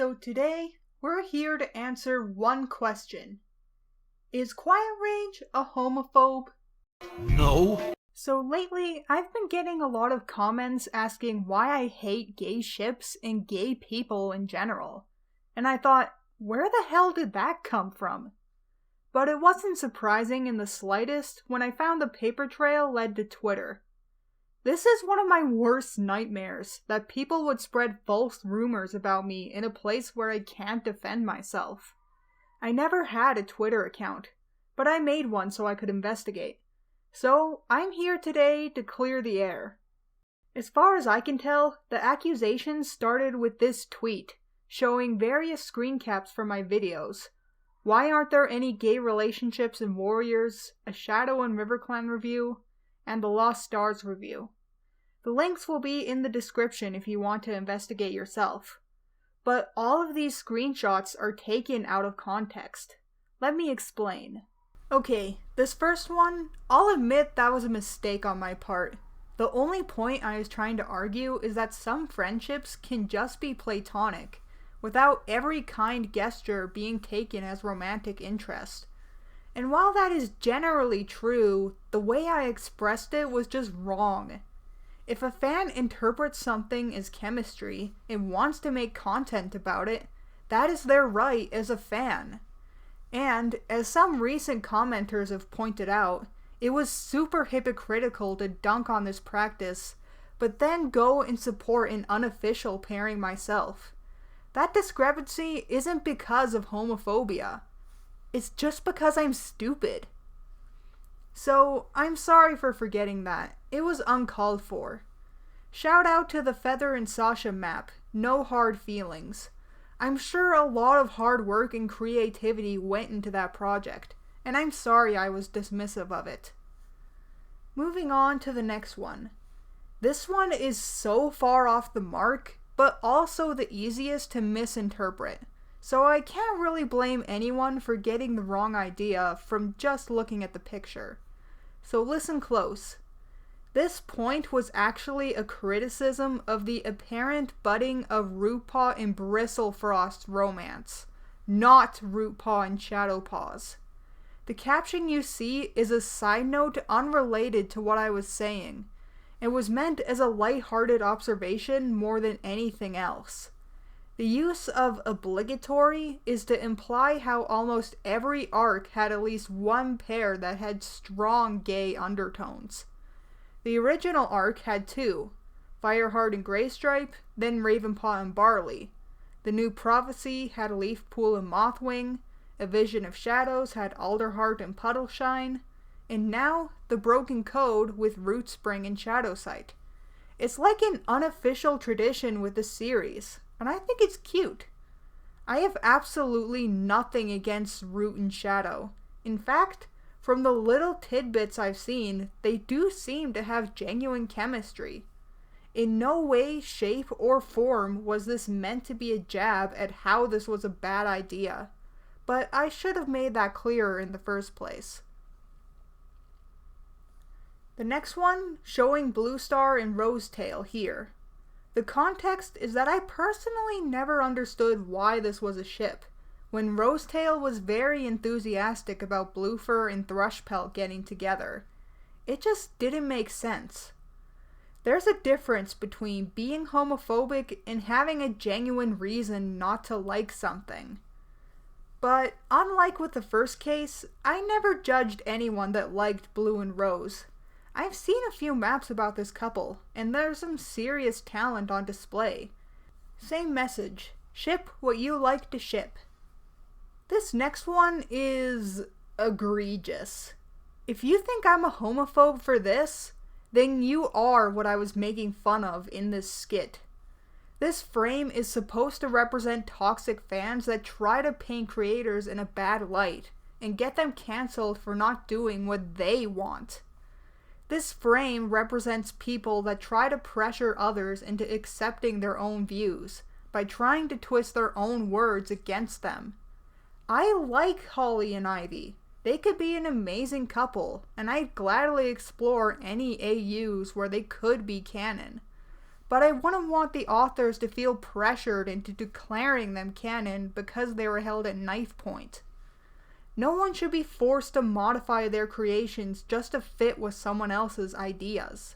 So today, we're here to answer one question. Is Quiet Rage a homophobe? No. So lately, I've been getting a lot of comments asking why I hate gay ships and gay people in general. And I thought, where the hell did that come from? But it wasn't surprising in the slightest when I found the paper trail led to Twitter. This is one of my worst nightmares, that people would spread false rumors about me in a place where I can't defend myself. I never had a Twitter account, but I made one so I could investigate. So, I'm here today to clear the air. As far as I can tell, the accusations started with this tweet, showing various screen caps from my videos. Why aren't there any gay relationships in Warriors, a Shadow and RiverClan review, and the Lost Stars review. The links will be in the description if you want to investigate yourself. But all of these screenshots are taken out of context. Let me explain. Okay, this first one, I'll admit that was a mistake on my part. The only point I was trying to argue is that some friendships can just be platonic, without every kind gesture being taken as romantic interest. And while that is generally true, the way I expressed it was just wrong. If a fan interprets something as chemistry and wants to make content about it, that is their right as a fan. And, as some recent commenters have pointed out, it was super hypocritical to dunk on this practice, but then go and support an unofficial pairing myself. That discrepancy isn't because of homophobia. It's just because I'm stupid. So, I'm sorry for forgetting that. It was uncalled for. Shout out to the Feather and Sasha map. No hard feelings. I'm sure a lot of hard work and creativity went into that project, and I'm sorry I was dismissive of it. Moving on to the next one. This one is so far off the mark, but also the easiest to misinterpret. So I can't really blame anyone for getting the wrong idea from just looking at the picture. So listen close. This point was actually a criticism of the apparent budding of Rootpaw and Bristlefrost's romance, not Rootpaw and Shadowpaw's. The caption you see is a side note unrelated to what I was saying, and was meant as a lighthearted observation more than anything else. The use of obligatory is to imply how almost every arc had at least one pair that had strong gay undertones. The original arc had two, Fireheart and Greystripe, then Ravenpaw and Barley. The New Prophecy had Leafpool and Mothwing, A Vision of Shadows had Alderheart and Puddleshine, and now the Broken Code with Rootspring and Shadowsight. It's like an unofficial tradition with the series, and I think it's cute. I have absolutely nothing against Root and Shadow. In fact, from the little tidbits I've seen, they do seem to have genuine chemistry. In no way, shape, or form was this meant to be a jab at how this was a bad idea, but I should have made that clearer in the first place. The next one, showing Bluestar and Rosetail here. The context is that I personally never understood why this was a ship, when Rosetail was very enthusiastic about Bluefur and Thrushpelt getting together. It just didn't make sense. There's a difference between being homophobic and having a genuine reason not to like something. But unlike with the first case, I never judged anyone that liked Blue and Rose. I've seen a few maps about this couple, and there's some serious talent on display. Same message. Ship what you like to ship. This next one is egregious. If you think I'm a homophobe for this, then you are what I was making fun of in this skit. This frame is supposed to represent toxic fans that try to paint creators in a bad light and get them cancelled for not doing what they want. This frame represents people that try to pressure others into accepting their own views by trying to twist their own words against them. I like Holly and Ivy. They could be an amazing couple, and I'd gladly explore any AUs where they could be canon. but I wouldn't want the authors to feel pressured into declaring them canon because they were held at knife point. No one should be forced to modify their creations just to fit with someone else's ideas.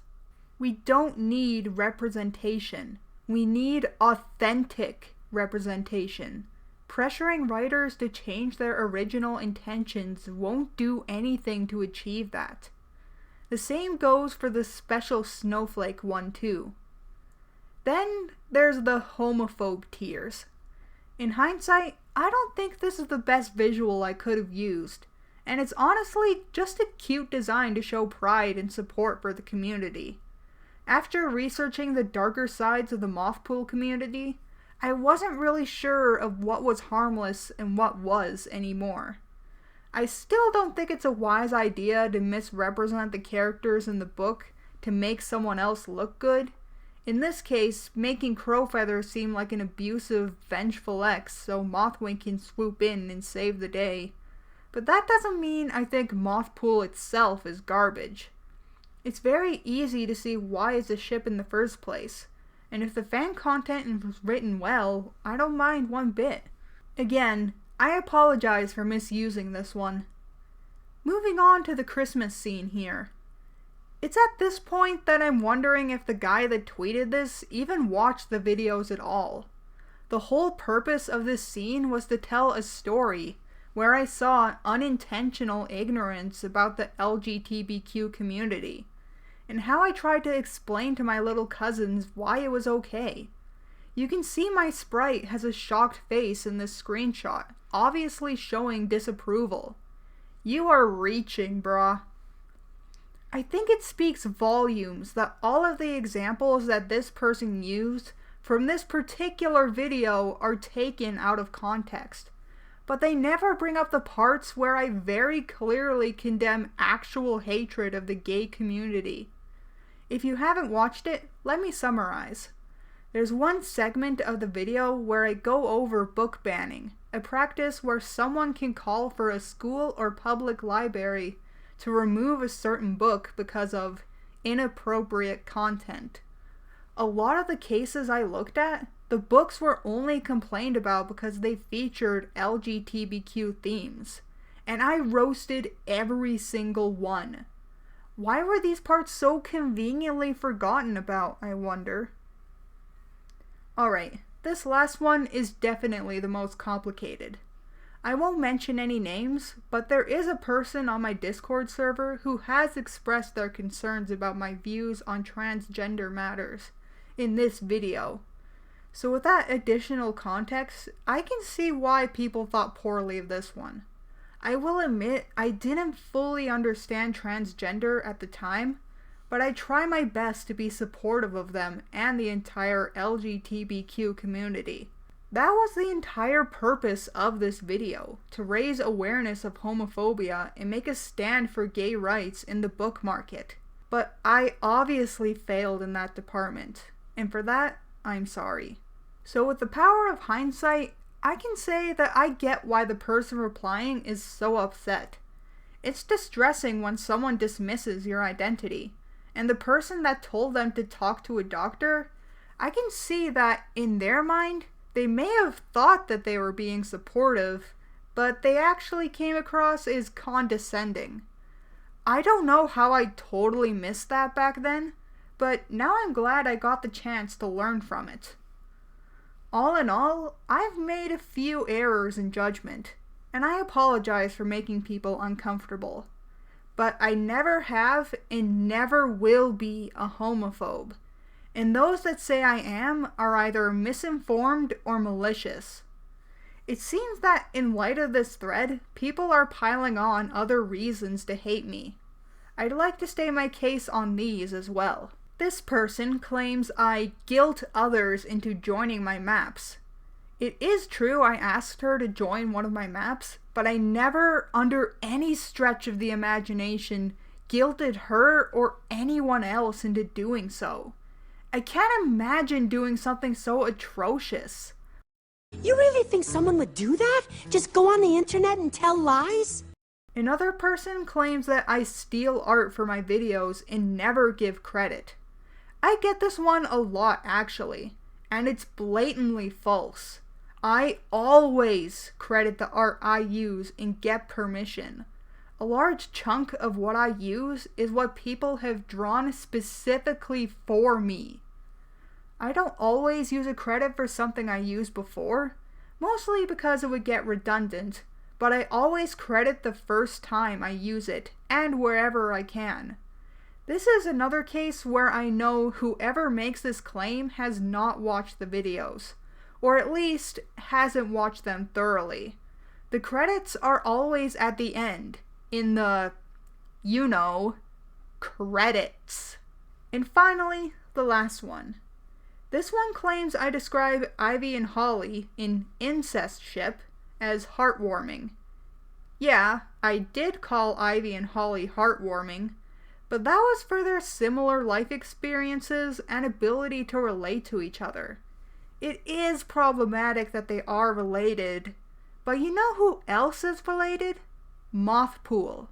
We don't need representation. We need authentic representation. Pressuring writers to change their original intentions won't do anything to achieve that. The same goes for the special snowflake one too. Then there's the homophobe tiers. In hindsight, I don't think this is the best visual I could have used, and it's honestly just a cute design to show pride and support for the community. After researching the darker sides of the Mothpool community, I wasn't really sure of what was harmless and what was anymore. I still don't think it's a wise idea to misrepresent the characters in the book to make someone else look good. In this case, making Crowfeather seem like an abusive, vengeful ex so Mothwing can swoop in and save the day. But that doesn't mean I think Mothpool itself is garbage. It's very easy to see why it's a ship in the first place, and if the fan content is written well, I don't mind one bit. Again, I apologize for misusing this one. Moving on to the Christmas scene here. It's at this point that I'm wondering if the guy that tweeted this even watched the videos at all. The whole purpose of this scene was to tell a story where I saw unintentional ignorance about the LGBTQ community, and how I tried to explain to my little cousins why it was okay. You can see my sprite has a shocked face in this screenshot, obviously showing disapproval. You are reaching, brah. I think it speaks volumes that all of the examples that this person used from this particular video are taken out of context, but they never bring up the parts where I very clearly condemn actual hatred of the gay community. If you haven't watched it, let me summarize. There's one segment of the video where I go over book banning, a practice where someone can call for a school or public library to remove a certain book because of inappropriate content. A lot of the cases I looked at, the books were only complained about because they featured LGBTQ themes, and I roasted every single one. Why were these parts so conveniently forgotten about, I wonder? Alright, this last one is definitely the most complicated. I won't mention any names, but there is a person on my Discord server who has expressed their concerns about my views on transgender matters in this video. So with that additional context, I can see why people thought poorly of this one. I will admit I didn't fully understand transgender at the time, but I try my best to be supportive of them and the entire LGBTQ community. That was the entire purpose of this video, to raise awareness of homophobia and make a stand for gay rights in the book market. But I obviously failed in that department, and for that, I'm sorry. So with the power of hindsight, I can say that I get why the person replying is so upset. It's distressing when someone dismisses your identity, and the person that told them to talk to a doctor, I can see that in their mind, they may have thought that they were being supportive, but they actually came across as condescending. I don't know how I totally missed that back then, but now I'm glad I got the chance to learn from it. All in all, I've made a few errors in judgment, and I apologize for making people uncomfortable. But I never have and never will be a homophobe. And those that say I am are either misinformed or malicious. It seems that in light of this thread, people are piling on other reasons to hate me. I'd like to state my case on these as well. This person claims I guilt others into joining my maps. It is true I asked her to join one of my maps, but I never, under any stretch of the imagination, guilted her or anyone else into doing so. I can't imagine doing something so atrocious. You really think someone would do that? Just go on the internet and tell lies? Another person claims that I steal art for my videos and never give credit. I get this one a lot actually, and it's blatantly false. I always credit the art I use and get permission. A large chunk of what I use is what people have drawn specifically for me. I don't always use a credit for something I used before, mostly because it would get redundant, but I always credit the first time I use it, and wherever I can. This is another case where I know whoever makes this claim has not watched the videos, or at least hasn't watched them thoroughly. The credits are always at the end, in the, credits. And finally, the last one. This one claims I describe Ivy and Holly in Incest Ship as heartwarming. Yeah, I did call Ivy and Holly heartwarming, but that was for their similar life experiences and ability to relate to each other. It is problematic that they are related, but you know who else is related? Mothpool.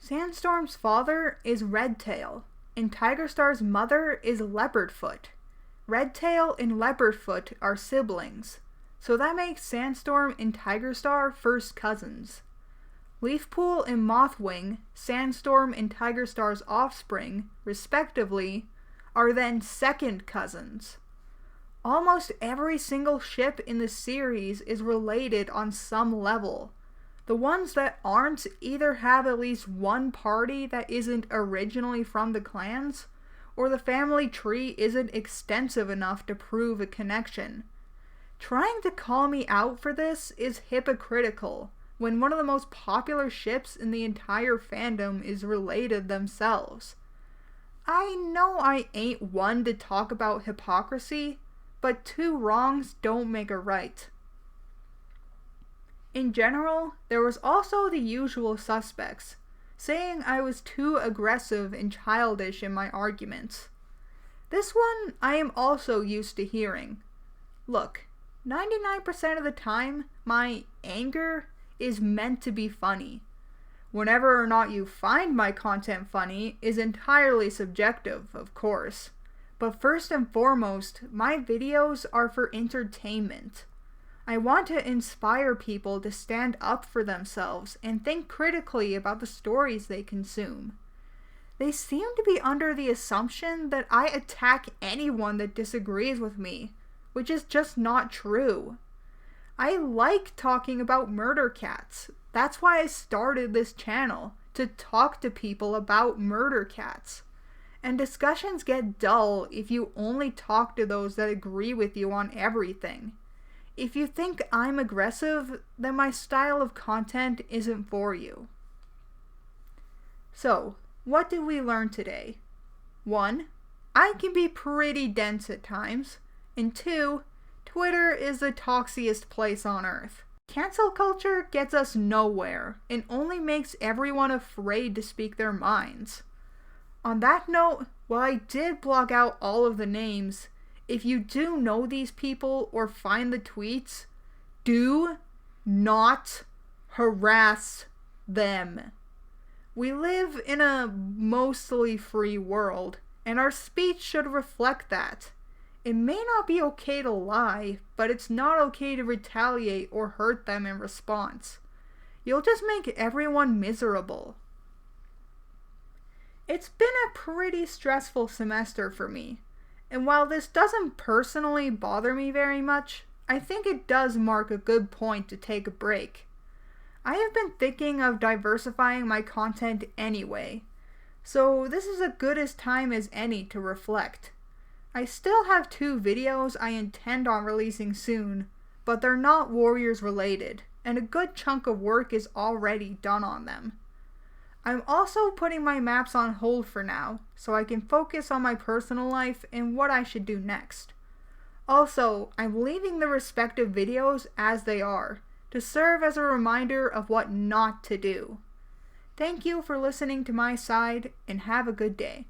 Sandstorm's father is Redtail, and Tigerstar's mother is Leopardfoot. Redtail and Leopardfoot are siblings, so that makes Sandstorm and Tigerstar first cousins. Leafpool and Mothwing, Sandstorm and Tigerstar's offspring, respectively, are then second cousins. Almost every single ship in the series is related on some level. The ones that aren't either have at least one party that isn't originally from the clans, or the family tree isn't extensive enough to prove a connection. Trying to call me out for this is hypocritical, when one of the most popular ships in the entire fandom is related themselves. I know I ain't one to talk about hypocrisy, but two wrongs don't make a right. In general, there was also the usual suspects, saying I was too aggressive and childish in my arguments. This one I am also used to hearing. Look, 99% of the time, my anger is meant to be funny. Whenever or not you find my content funny is entirely subjective, of course. But first and foremost, my videos are for entertainment. I want to inspire people to stand up for themselves and think critically about the stories they consume. They seem to be under the assumption that I attack anyone that disagrees with me, which is just not true. I like talking about murder cats. That's why I started this channel, to talk to people about murder cats. And discussions get dull if you only talk to those that agree with you on everything. If you think I'm aggressive, then my style of content isn't for you. So, what did we learn today? 1. I can be pretty dense at times. And 2. Twitter is the toxiest place on earth. Cancel culture gets us nowhere and only makes everyone afraid to speak their minds. On that note, while I did block out all of the names, if you do know these people or find the tweets, do not harass them. We live in a mostly free world, and our speech should reflect that. It may not be okay to lie, but it's not okay to retaliate or hurt them in response. You'll just make everyone miserable. It's been a pretty stressful semester for me, and while this doesn't personally bother me very much, I think it does mark a good point to take a break. I have been thinking of diversifying my content anyway, so this is as good a time as any to reflect. I still have 2 videos I intend on releasing soon, but they're not Warriors related, and a good chunk of work is already done on them. I'm also putting my maps on hold for now, so I can focus on my personal life and what I should do next. Also, I'm leaving the respective videos as they are, to serve as a reminder of what not to do. Thank you for listening to my side, and have a good day.